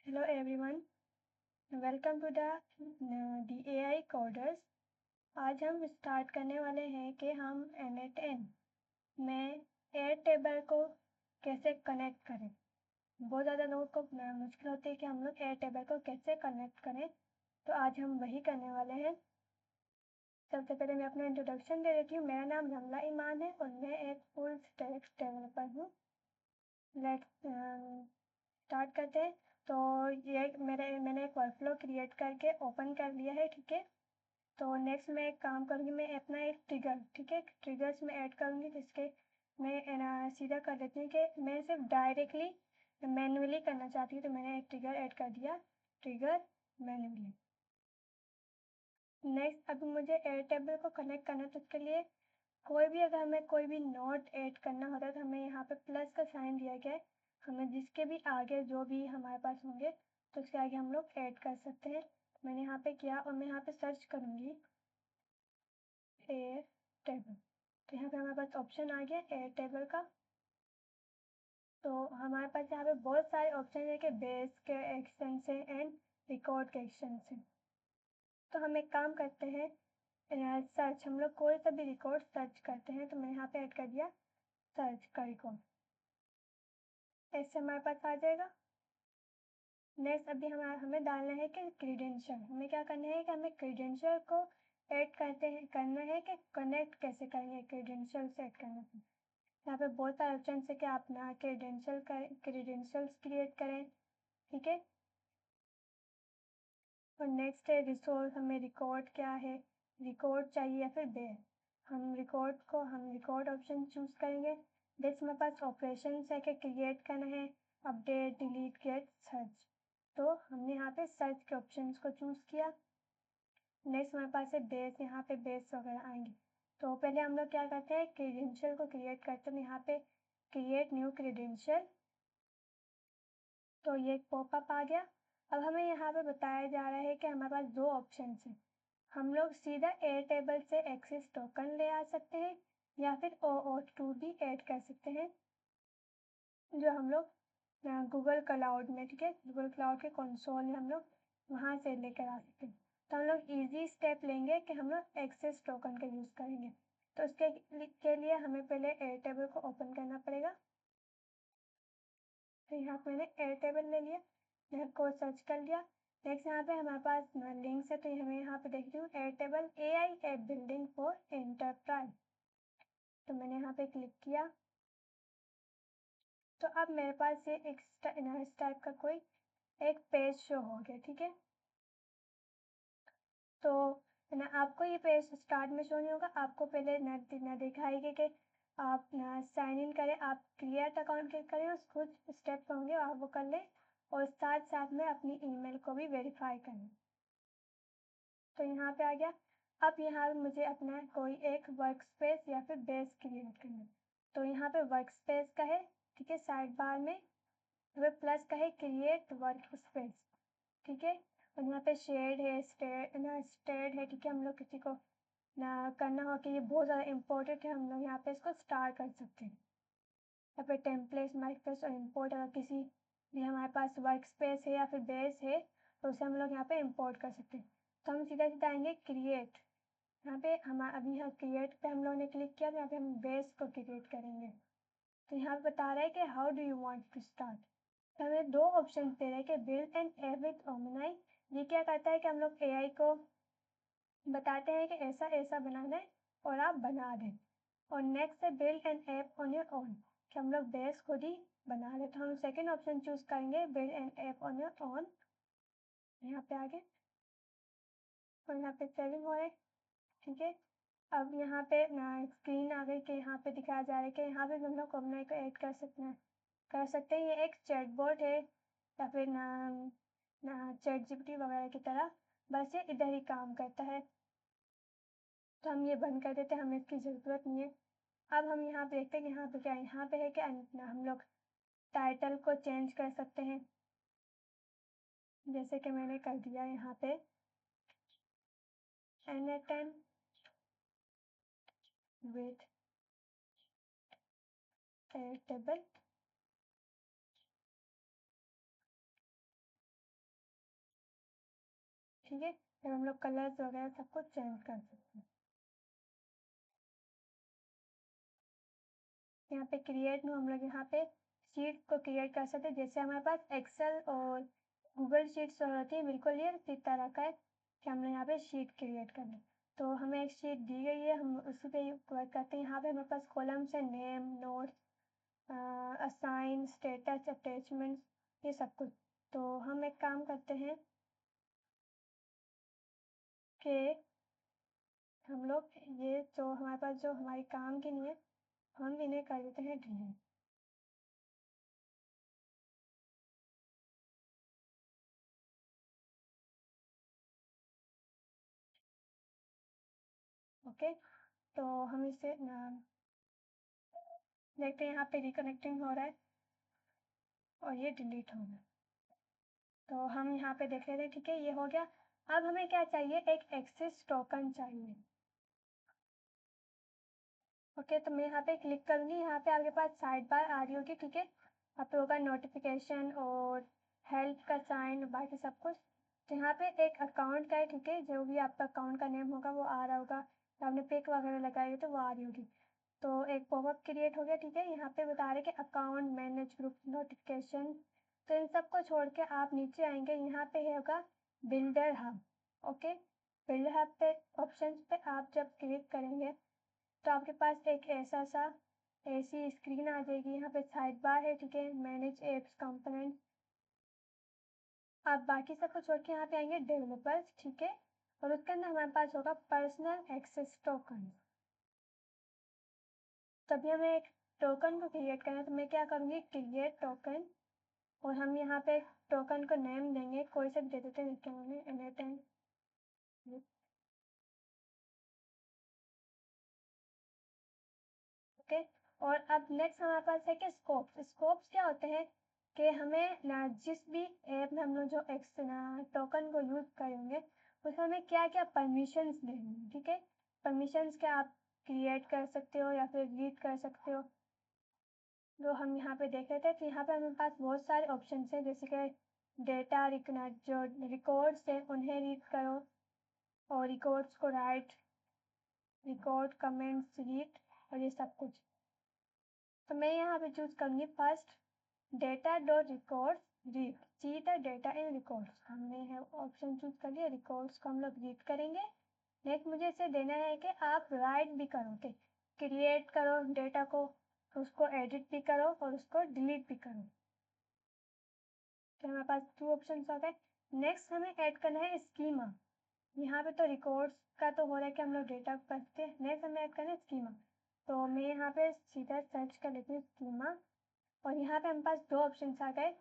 Hello everyone, welcome to the AI Coders। आज हम start करने वाले हैं कि हम N8N में एयर टेबल को कैसे कनेक्ट करें। बहुत ज़्यादा लोगों को मुश्किल होती है कि हम लोग एयर टेबल को कैसे कनेक्ट करें, तो आज हम वही करने वाले हैं। सबसे पहले मैं अपना इंट्रोडक्शन दे देती हूँ। मेरा नाम रमला ईमान है और मैं एक फुल स्टैक डेवलपर हूँ। लेट्स स्टार्ट करते हैं। तो ये मैंने एक वर्कफ्लो क्रिएट करके ओपन कर लिया है, ठीक है। तो नेक्स्ट मैं एक काम करूँगी, मैं अपना एक ट्रिगर, ठीक है, ट्रिगर्स में ऐड करूँगी, जिसके मैं सीधा कर देती हूँ कि मैं सिर्फ डायरेक्टली मैन्युअली करना चाहती हूँ। तो मैंने एक ट्रिगर ऐड कर दिया, ट्रिगर मैन्युअली। नेक्स्ट अभी मुझे एयर टेबल को कनेक्ट करना है, तो उसके लिए कोई भी अगर हमें कोई भी नोट ऐड करना होता है तो हमें यहाँ पे प्लस का साइन दिया गया है। हमें जिसके भी आगे जो भी हमारे पास होंगे तो उसके आगे हम लोग ऐड कर सकते हैं। मैंने यहाँ पे किया और मैं यहाँ पे सर्च करूँगी एयर टेबल। तो यहाँ पे हमारे पास ऑप्शन आ गया एयर टेबल का। तो हमारे पास यहाँ पे बहुत सारे ऑप्शन है कि बेस के एक्शन से एंड रिकॉर्ड के एक्शन से। तो हम एक काम करते हैं, सर्च, हम लोग कोई सा भी रिकॉर्ड सर्च करते हैं। तो मैंने यहाँ पे ऐड कर दिया सर्च का रिकॉर्ड, ऐसे हमारे पास आ जाएगा। नेक्स्ट अभी हमें डालना है कि क्रीडेंशियल, हमें क्या करना है कि हमें क्रीडेंशियल को ऐड करना है कि कनेक्ट कैसे करेंगे क्रीडेंशियल से ऐड करना है। यहाँ पे बहुत सारे ऑप्शन है कि आप ना क्रीडेंशियल्स क्रिएट करें, ठीक है। और नेक्स्ट है रिसोर्स, हमें रिकॉर्ड क्या है, रिकॉर्ड चाहिए या फिर बेस। हम रिकॉर्ड ऑप्शन चूज करेंगे। नेक्स्ट हमारे पास ऑपरेशन है कि क्रिएट करना है, अपडेट, डिलीट, गेट, सर्च। तो हमने यहाँ पे सर्च के ऑप्शन को चूज किया। नेक्स्ट हमारे पास है बेस, यहाँ पे बेस वगैरह आएंगे। तो पहले हम लोग क्या करते हैं, क्रीडेंशियल को क्रिएट करते हैं। यहाँ पे क्रिएट न्यू क्रीडेंशियल, तो ये एक पॉपअप आ गया। अब हमें यहाँ पे बताया जा रहा है कि हमारे पास दो ऑप्शन हैं। हम लोग सीधा एयर टेबल से एक्सेस टोकन ले आ सकते हैं या फिर OAuth2 भी ऐड कर सकते हैं, जो हम लोग गूगल क्लाउड में, ठीक है, गूगल क्लाउड के कंसोल में हम लोग वहाँ से लेकर आ सकते हैं। तो हम लोग इजी स्टेप लेंगे कि हम लोग एक्सेस टोकन का यूज़ करेंगे। तो उसके के लिए हमें पहले एयर टेबल को ओपन करना पड़ेगा। तो यहाँ पे मैंने एयर टेबल ले लिया, यहाँ को सर्च कर लिया। नेक्स्ट यहाँ पे हमारे पास लिंक्स है, तो हमें यहाँ पे देख रही हूँ air table AI app building for enterprise. तो मैंने यहाँ पे क्लिक किया। तो अब मेरे पास ये इस टाइप का कोई एक पेज शो हो गया, ठीक है। तो ना आपको ये पेज स्टार्ट में शो नहीं होगा, आपको पहले न दिखाएगी कि आप साइन इन करें, आप क्रिएट अकाउंट क्लिक करें, उस कुछ स्टेप्स होंगे आप वो कर लें और साथ साथ में अपनी ईमेल को भी वेरीफाई करें। तो यहाँ पे आ गया। अब यहाँ पे मुझे अपना कोई एक वर्क स्पेस या फिर बेस क्रिएट करना है। तो यहाँ पे वर्क स्पेस का है, ठीक है, साइड बार में वे प्लस का है क्रिएट वर्क स्पेस, ठीक है। और यहाँ पे शेड है, स्टेड है, ठीक है। हम लोग किसी को ना करना हो कि ये बहुत ज़्यादा इम्पोर्टेंट है, हम लोग यहाँ पे इसको स्टार कर सकते हैं। यहाँ पे टेम्पलेट्स, माइक्रोस और इम्पोर्ट, अगर किसी भी हमारे पास वर्क स्पेस है या फिर बेस है तो उसे हम लोग यहाँ पे इम्पोर्ट कर सकते हैं। तो हम सीधा सीधा आएंगे क्रिएट, यहाँ पे हम अभी यहाँ क्रिएट पे हम लोग ने क्लिक किया, तो यहाँ पे हम बेस को क्रिएट करेंगे। तो यहाँ पे बता रहा है कि how do you want to start. तो हमें दो ऑप्शन दे रहे हैं कि build an app with Omni. ये क्या करता है कि हम लोग AI को बताते हैं कि ऐसा ऐसा बनाना है और आप बना दें। और नेक्स्ट है build an app on your own, कि हम लोग बेस खुद ही बना लें। तो हम सेकेंड ऑप्शन चूज करेंगे, build an app on your own. यहाँ पे आगे और यहाँ पे सेविंग हो रहा है, ठीक है। अब यहाँ पे स्क्रीन आ गई कि यहाँ पे दिखाया जा रहा है कि यहाँ पे हम लोग कॉमन को ऐड कर सकते हैं। ये एक चैटबॉट है या फिर चैट GPT वगैरह की तरह, बस ये इधर ही काम करता है। तो हम ये बंद कर देते हैं, हमें इसकी ज़रूरत नहीं है। अब हम यहाँ पे देखते हैं कि यहाँ पे क्या है। यहाँ पे है कि हम लोग टाइटल को चेंज कर सकते हैं, जैसे कि मैंने कर दिया यहाँ पे N8N with Airtable ठीक है, जब हम लोग कलर्स वगैरह सब कुछ चेंज कर सकते हैं। यहाँ पे क्रिएट में हम लोग यहाँ पे शीट को क्रिएट कर सकते हैं। जैसे हमारे पास एक्सेल और गूगल शीट्स होती है, बिल्कुल ये इसी तरह का है कि हम लोग यहाँ पे शीट क्रिएट कर लें। तो हमें एक शीट दी गई है, हम उसी पे वर्क करते हैं। यहाँ पे हमारे पास कॉलम्स है, name, notes, assign, status, attachments, ये सब कुछ। तो हम एक काम करते हैं कि हम लोग ये जो हमारे पास जो हमारे काम की नहीं है, हम इन्हें कर देते हैं डिलीट। ओके, तो हम इसे देखते हैं, यहाँ पे रिकनेक्टिंग हो रहा है और ये डिलीट हो गया। तो हम यहाँ पे देख लेते हैं, ठीक है, ये हो गया। अब हमें क्या चाहिए, एक एक्सेस टोकन चाहिए। ओके, तो मैं यहाँ पे क्लिक करूँगी, यहाँ पे आपके पास साइड बार आ रही होगी, ठीक है, आप पे होगा नोटिफिकेशन और हेल्प का साइन, बाकी सब कुछ। तो यहाँ पे एक अकाउंट का है, ठीक है, जो भी आपका अकाउंट का नेम होगा वो आ रहा होगा, तो आपने पिक वगैरह लगाई है तो वो आ रही होगी। तो एक पॉपअप क्रिएट हो गया, ठीक है, यहाँ पे बता रहे कि अकाउंट मैनेज ग्रुप नोटिफिकेशन। तो इन सबको छोड़ के आप नीचे आएंगे, यहाँ पे होगा builder hub. Okay, builder hub पे ऑप्शन पे आप जब क्लिक करेंगे तो आपके पास एक ऐसी स्क्रीन आ जाएगी। यहाँ पे साइड बार है, ठीक है, मैनेज एप्स कंपोनेंट। आप बाकी सब कुछ छोड़ के यहाँ पे आएंगे डेवलपर्स, ठीक है, और उसके अंदर हमारे पास होगा पर्सनल एक्सेस टोकन। तभी हमें एक टोकन को क्रिएट करना है, तो मैं क्या करूँगी, क्रिएट टोकन, और हम यहाँ पे टोकन को नेम देंगे, कोई सा भी दे देते हैं, एन ओके। और अब नेक्स्ट हमारे पास है कि स्कोप्स। स्कोप्स क्या होते हैं कि हमें जिस भी ऐप में हम लोग जो टोकन को यूज़ करेंगे उसमें हमें क्या क्या परमिशंस देनी है, ठीक है। परमिशंस क्या आप क्रिएट कर सकते हो या फिर रीड कर सकते हो, जो हम यहाँ पे देख रहे थे। तो यहाँ पे हमारे पास बहुत सारे ऑप्शन हैं, जैसे कि डेटा जो रिकॉर्ड्स है उन्हें रीड करो, और रिकॉर्ड्स को राइट, रिकॉर्ड कमेंट्स रीड, और ये सब कुछ। तो मैं यहाँ पे चूज करूँगी first data dot records read, see the data in records. हमने है ऑप्शन चूज कर लिया, रिकॉर्ड्स को हम लोग रीड करेंगे। नेक्स्ट मुझे इसे देना है कि आप राइट भी करो, कि क्रिएट करो डेटा को, उसको एडिट भी करो और उसको डिलीट भी करो। तो हमारे पास 2 ऑप्शन आ गए। नेक्स्ट हमें ऐड करना है स्कीमा। यहाँ पे तो रिकॉर्ड्स का तो हो रहा है कि हम लोग डेटा करते हैं, नेक्स्ट हमें ऐड करना है स्कीमा। तो मैं यहाँ पे सीधा सर्च कर लेती हूँ स्कीमा, और यहाँ पे हमारे पास 2 ऑप्शन आ गए,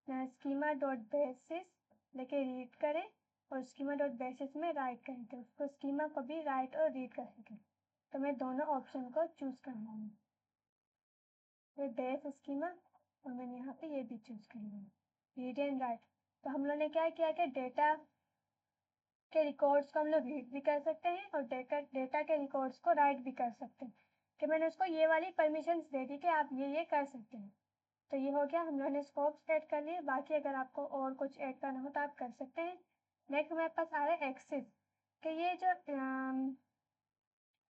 स्कीमा डॉट बेसिस लेके रीड करें और स्कीमा डॉट बेसिस में राइट करें, तो उसको स्कीमा को भी राइट और रीड कर सकें। तो मैं दोनों ऑप्शन को चूज करना है, ये बेस स्कीमा, और मैंने यहाँ पे ये भी चूज कर लिया, रीड एंड राइट। तो हम लोग ने क्या किया कि डेटा के रिकॉर्ड्स को हम लोग रीड भी कर सकते हैं और डेटा के रिकॉर्ड्स को राइट भी कर सकते हैं, कि मैंने उसको ये वाली परमिशंस दे दी कि आप ये कर सकते हैं। तो ये हो गया, हम लोगों ने स्कोप्स ऐड कर लिए। बाकी अगर आपको और कुछ ऐड करना हो तो आप कर सकते हैं। नेक्स्ट हमारे पास आ रहा है एक्सेस, कि ये जो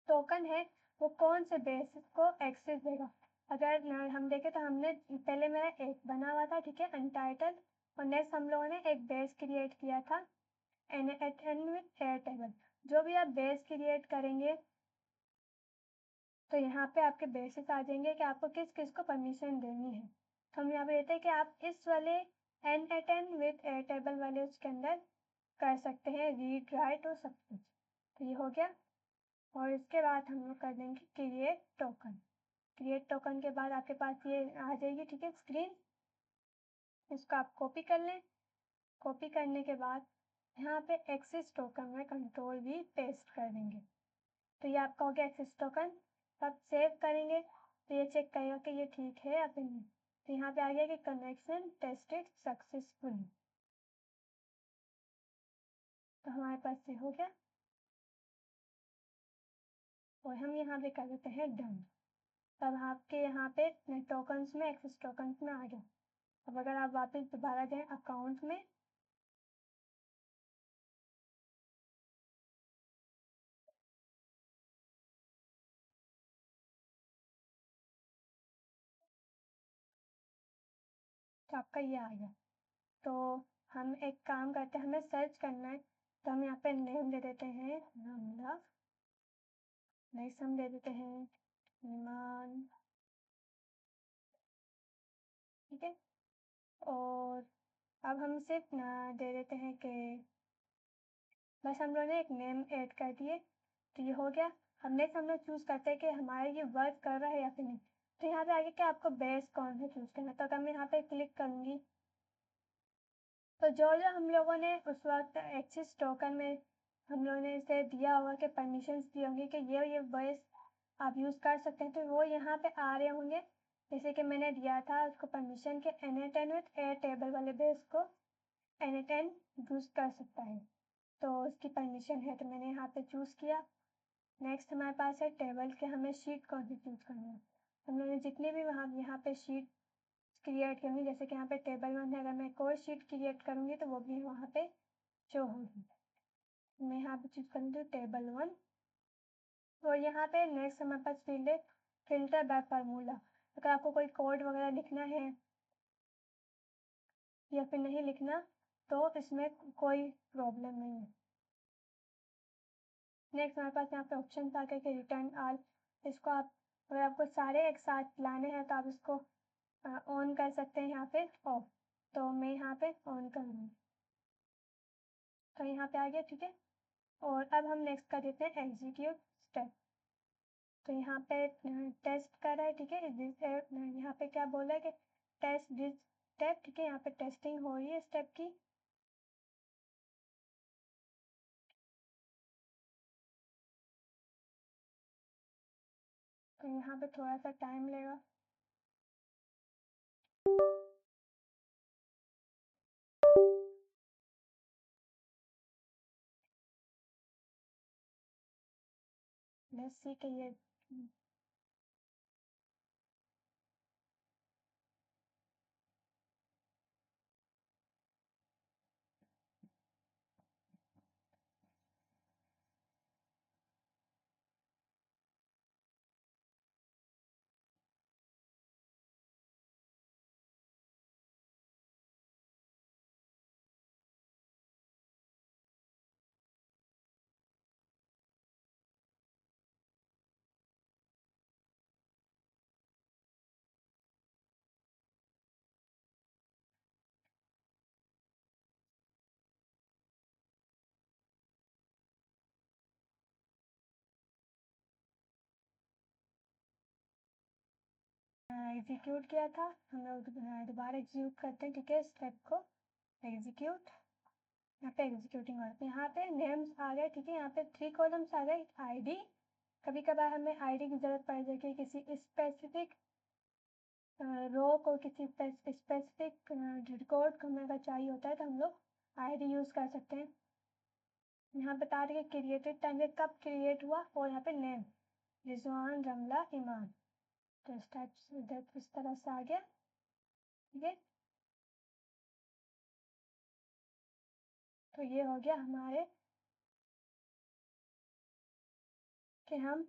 टोकन है वो कौन से बेसिस को एक्सेस देगा। अगर हम देखें तो हमने पहले मेरा एक बना हुआ था, ठीक है, अनटाइटल, और नेक्स्ट हम लोगों ने एक बेस क्रिएट किया था एन विथ एयर टेबल। जो भी आप बेस क्रिएट करेंगे तो यहाँ पे आपके बेसिस आ जाएंगे कि आपको किस किस को परमिशन देनी है। तो हम यहाँ पे देते हैं कि आप इस वाले एन विथ एयर टेबल वाले उसके अंदर कर सकते हैं रीड राइट और सब कुछ। तो ये हो गया, और इसके बाद हम लोग कर देंगे क्रिएट टोकन। क्रिएट टोकन के बाद आपके पास ये आ जाएगी, ठीक है, स्क्रीन। इसको आप कॉपी कर लें। कॉपी करने के बाद यहाँ पे एक्सेस टोकन में कंट्रोल भी पेस्ट कर देंगे। तो ये आपका हो गया एक्सेस टोकन। अब सेव करेंगे तो ये चेक करेगा कि ये ठीक है या फिर नहीं। तो यहाँ पे आ गया कि कनेक्शन टेस्टेड सक्सेसफुली। तो हमारे पास ये हो गया, और हम यहाँ पे कर देते हैं डन। तब आपके यहाँ पे टोकन्स में एक्सेस टोकन्स में आ गया। अब अगर आप वापस दोबारा जाएं अकाउंट में, तो आपका ये आ गया। तो हम एक काम करते हैं, हमें सर्च करना है, तो हम यहाँ पे नेम दे देते हैं रमला, नेक्स्ट हम दे देते हैं ईमान, ठीक है। और अब हम सिर्फ दे देते हैं कि बस हम लोगों ने एक नेम ऐड कर दिए, तो ये हो गया। हम नेक्स्ट हम लोग चूज़ करते हैं कि हमारा ये वर्क कर रहा है या फिर नहीं। तो यहाँ पे आगे क्या आपको बेस कौन सा चूज़ करना है, तो अगर मैं यहाँ पे क्लिक करूँगी तो जो हम लोगों ने उस वक्त एक्सेस टोकन में हम लोगों ने इसे दिया होगा कि परमिशंस दी होंगी कि ये बेस आप यूज़ कर सकते हैं, तो वो यहाँ पे आ रहे होंगे। जैसे कि मैंने दिया था उसको परमिशन के N10 विथ एयर टेबल वाले बेस को N10 यूज़ कर सकता है, तो उसकी परमिशन है, तो मैंने यहाँ पे चूज़ किया। नेक्स्ट हमारे पास है टेबल के, हमें शीट कौन सी चूज़ करनी है। हम लोगों ने जितने भी वहाँ यहाँ पे शीट क्रिएट करूँगी, जैसे कि यहाँ पे टेबल 1 है, अगर मैं कोई शीट क्रिएट करूँगी तो वो भी वहाँ पे शो होगी। मैं यहाँ पे चूज़ करूँगी टेबल 1। और यहाँ पे नेक्स्ट हमारे पास फील्ड है फिल्टर बाय फार्मूला। अगर आपको कोई कोड वगैरह लिखना है या फिर नहीं लिखना तो इसमें कोई प्रॉब्लम नहीं है। नेक्स्ट हमारे पास यहाँ पे ऑप्शन आ गए कि रिटर्न ऑल, इसको आप अगर आपको सारे एक साथ लाने हैं तो आप इसको ऑन कर सकते हैं यहाँ पे ऑफ, तो मैं यहाँ पे ऑन करूँगी, तो यहाँ पे आ गया, ठीक है। और अब हम नेक्स्ट कर देते हैं एग्जीक्यूट स्टेप। तो यहाँ पे टेस्ट कर रहा है, ठीक है। यहाँ पे क्या बोला है कि टेस्ट दिस स्टेप, ठीक है। यहाँ पे टेस्टिंग हो रही है स्टेप की। तो यहाँ पे थोड़ा सा टाइम लेगा। लेट्स सी कि ये एग्जीक्यूट किया था, हम लोग दोबारा एग्जीक्यूट करते हैं, ठीक है। स्टेप को एग्जीक्यूट, यहाँ पे एग्जीक्यूटिंग हो रहा है। यहाँ पे नेम्स आ गए, ठीक है। यहाँ पे 3 कॉलम्स आ गए। आईडी, कभी कभार हमें आईडी की ज़रूरत पड़ जाएगी कि किसी स्पेसिफिक रो को किसी स्पेसिफिक रिकॉर्ड को हमें अगर चाहिए होता है तो हम लोग आईडी यूज़ कर सकते हैं। यहाँ बता रही है क्रिएटेड टाइम पे कब क्रिएट हुआ, और यहाँ पे नेम रिजवान रमला ईमान, तो इस टाइप से इस तरह से आ गया, ठीक है। तो ये हो गया हमारे कि हम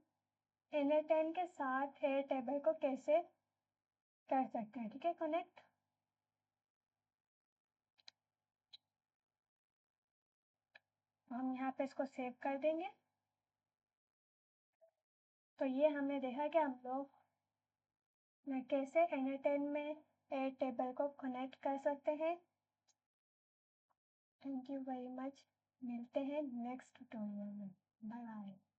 N10 के साथ एयर टेबल को कैसे कर सकते हैं, ठीक है, कनेक्ट। हम यहाँ पे इसको सेव कर देंगे। तो ये हमने देखा कि हम लोग कैसे N10 में एयर टेबल को कनेक्ट कर सकते हैं। थैंक यू वेरी मच, मिलते हैं नेक्स्ट ट्यूटोरियल में, बाय बाय।